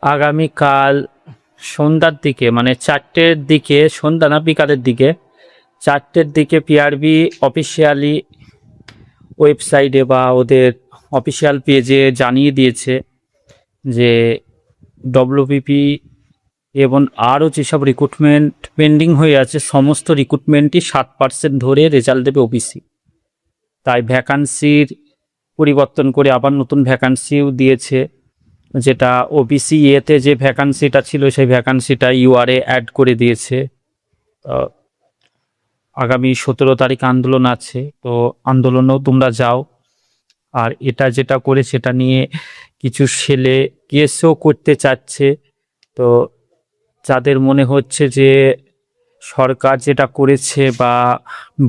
আগামীকাল সন্ধ্যার দিকে, মানে 4টের দিকে, সন্ধ্যা না বিকালের দিকে 4টের দিকে পিআরবি অফিসিয়ালি ওয়েবসাইটে বা ওদের অফিসিয়াল পেজে জানিয়ে দিয়েছে যে ডব্লিউবিপি এবং আরও যেসব রিক্রুটমেন্ট পেন্ডিং হয়ে আছে সমস্ত রিক্রুটমেন্টই 7% ধরে রেজাল্ট দেবে ওবিসি। তাই ভ্যাকান্সির পরিবর্তন করে আবার নতুন ভ্যাকান্সিও দিয়েছে, যেটা ওবিসি এতে যে ভ্যাকান্সিটা ছিল সেই ভ্যাকান্সিটা ইউআরএ অ্যাড করে দিয়েছে। আগামী 17 তারিখ আন্দোলন আছে, তো আন্দোলনেও তোমরা যাও। আর এটা যেটা করে সেটা নিয়ে কিছু ছেলে কেসও করতে চাচ্ছে। তো যাদের মনে হচ্ছে যে সরকার যেটা করেছে বা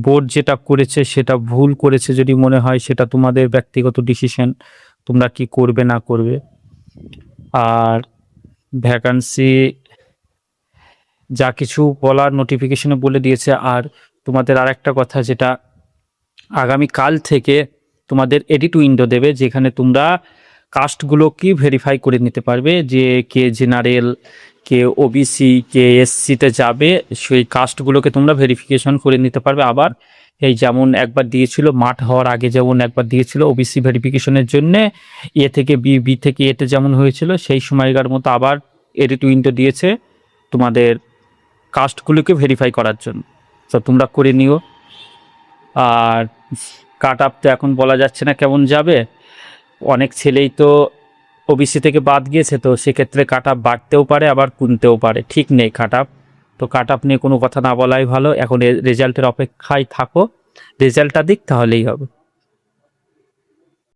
বোর্ড যেটা করেছে সেটা ভুল করেছে, যদি মনে হয় সেটা তোমাদের ব্যক্তিগত ডিসিশন, তোমরা কি করবে না করবে। আর ভ্যাকান্সি যা কিছু বলার নোটিফিকেশনে বলে দিয়েছে। আর তোমাদের আর একটা কথা, যেটা আগামীকাল থেকে তোমাদের এডিট উইন্ডো দেবে, যেখানে তোমরা কাস্টগুলোকে ভেরিফাই করে নিতে পারবে, যে কে জেনারেল, কে ওবিসি, কে এসসিতে যাবে, সেই কাস্টগুলোকে তোমরা ভেরিফিকেশন করে নিতে পারবে। আবার এই যেমন একবার দিয়েছিল মাঠ হওয়ার আগে, যেমন একবার দিয়েছিল ওবিসি ভেরিফিকেশনের জন্যে এ থেকে বি, বি থেকে এতে যেমন হয়েছিল, সেই সময়কার মতো আবার এডিট উইন্ডো দিয়েছে তোমাদের কাস্টগুলোকে ভেরিফাই করার জন্য। তো তোমরা করে নিও। আর কাট আপ তো এখন বলা যাচ্ছে না কেমন যাবে, অনেক ছেলেই তো ওবিসি থেকে বাদ গিয়েছে, তো সেক্ষেত্রে কাট আপ বাড়তেও পারে আবার কমতেও পারে, ঠিক নেই কাট আপ। তো কাট আপ নিয়ে কোনো কথা না বলাই ভালো, এখন রেজাল্টের অপেক্ষায় থাকো, রেজাল্টটা দিক তাহলেই হবে।